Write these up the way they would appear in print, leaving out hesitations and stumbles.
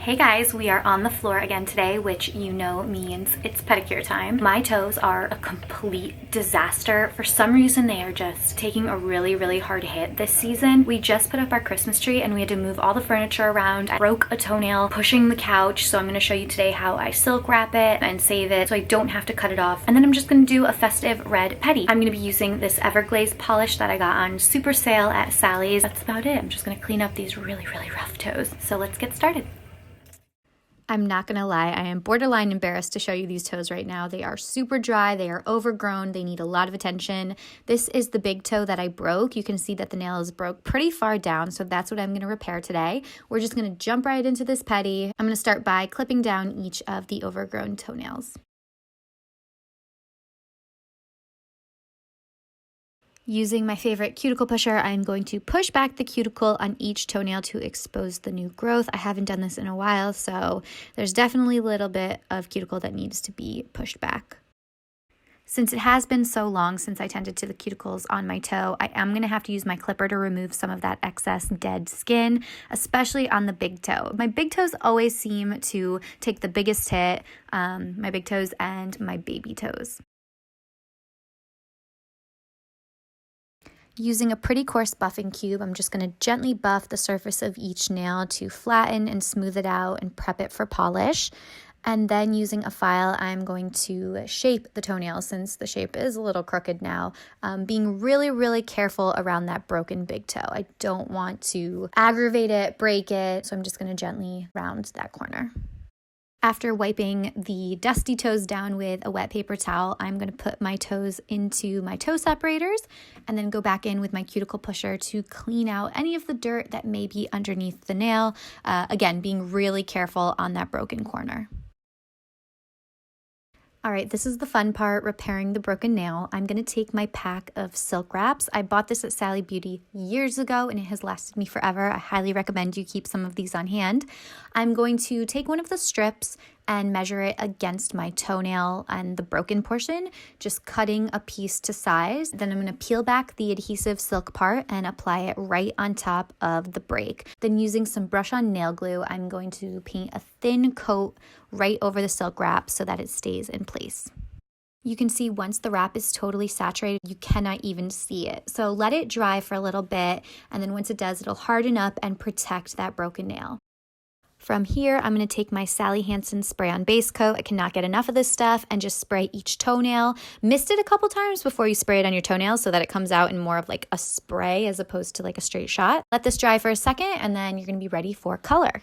Hey guys, we are on the floor again today, which you know means it's pedicure time. My toes are a complete disaster. For some reason, they are just taking a really hard hit this season. We just put up our Christmas tree and we had to move all the furniture around. I broke a toenail pushing the couch, so I'm gonna show you today how I silk wrap it and save it so I don't have to cut it off. And then I'm just gonna do a festive red pedi. I'm gonna be using this Everglaze polish that I got on super sale at Sally's. That's about it. I'm just gonna clean up these really rough toes. So let's get started. I'm not gonna lie, I am borderline embarrassed to show you these toes right now. They are super dry, they are overgrown, they need a lot of attention. This is the big toe that I broke. You can see that the nail is broke pretty far down, so that's what I'm gonna repair today. We're just gonna jump right into this pedi. I'm gonna start by clipping down each of the overgrown toenails. Using my favorite cuticle pusher, I'm going to push back the cuticle on each toenail to expose the new growth. I haven't done this in a while, so there's definitely a little bit of cuticle that needs to be pushed back. Since it has been so long since I tended to the cuticles on my toe, I am going to have to use my clipper to remove some of that excess dead skin, especially on the big toe. My big toes always seem to take the biggest hit, my big toes and my baby toes. Using a pretty coarse buffing cube, I'm just going to gently buff the surface of each nail to flatten and smooth it out and prep it for polish. And then using a file, I'm going to shape the toenail since the shape is a little crooked now, being really careful around that broken big toe. I don't want to aggravate it, break it, so I'm just going to gently round that corner. After wiping the dusty toes down with a wet paper towel, I'm going to put my toes into my toe separators and then go back in with my cuticle pusher to clean out any of the dirt that may be underneath the nail, again, being really careful on that broken corner. All right, this is the fun part, repairing the broken nail. I'm going to take my pack of silk wraps. I bought this at Sally Beauty years ago and it has lasted me forever. I highly recommend you keep some of these on hand. I'm going to take one of the strips and measure it against my toenail and the broken portion, just cutting a piece to size. Then I'm going to peel back the adhesive silk part and apply it right on top of the break. Then using some brush-on nail glue, I'm going to paint a thin coat right over the silk wrap so that it stays in place. You can see once the wrap is totally saturated, you cannot even see it. So let it dry for a little bit, and then once it does, it'll harden up and protect that broken nail. From here, I'm going to take my Sally Hansen spray-on base coat. I cannot get enough of this stuff, and just spray each toenail. Mist it a couple times before you spray it on your toenails so that it comes out in more of like a spray as opposed to like a straight shot. Let this dry for a second, and then you're going to be ready for color.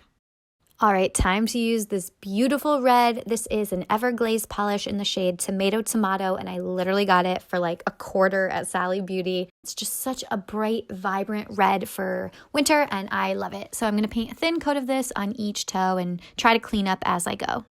All right, time to use this beautiful red. This is an Everglaze polish in the shade Tomato-Tomatoe, and I literally got it for like $1 at Sally Beauty. It's just such a bright, vibrant red for winter, and I love it. So I'm going to paint a thin coat of this on each toe and try to clean up as I go.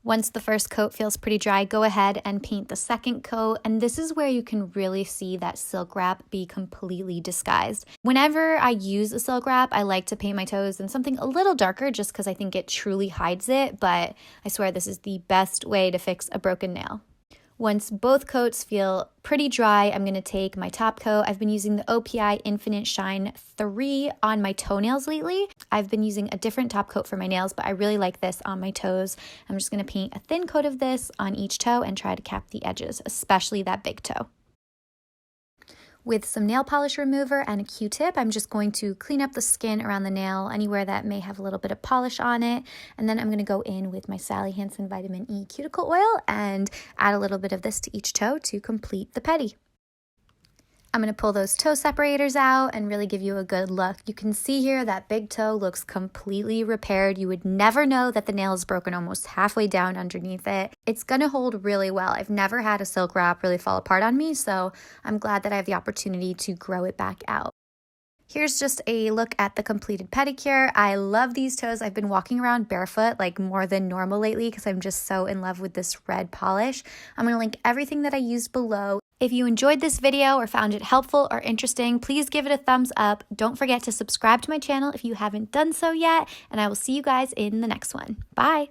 Once the first coat feels pretty dry, go ahead and paint the second coat, and this is where you can really see that silk wrap be completely disguised. Whenever I use a silk wrap, I like to paint my toes in something a little darker just because I think it truly hides it, but I swear this is the best way to fix a broken nail. Once both coats feel pretty dry, I'm going to take my top coat. I've been using the OPI Infinite Shine 3 on my toenails lately. I've been using a different top coat for my nails, but I really like this on my toes. I'm just going to paint a thin coat of this on each toe and try to cap the edges, especially that big toe. With some nail polish remover and a Q-tip, I'm just going to clean up the skin around the nail, anywhere that may have a little bit of polish on it. And then I'm going to go in with my Sally Hansen Vitamin E Cuticle Oil and add a little bit of this to each toe to complete the pedi. I'm going to pull those toe separators out and really give you a good look. You can see here that big toe looks completely repaired. You would never know that the nail is broken almost halfway down underneath it. It's going to hold really well. I've never had a silk wrap really fall apart on me, so I'm glad that I have the opportunity to grow it back out. Here's just a look at the completed pedicure. I love these toes. I've been walking around barefoot like more than normal lately because I'm just so in love with this red polish. I'm going to link everything that I used below. If you enjoyed this video or found it helpful or interesting, please give it a thumbs up. Don't forget to subscribe to my channel if you haven't done so yet, and I will see you guys in the next one. Bye!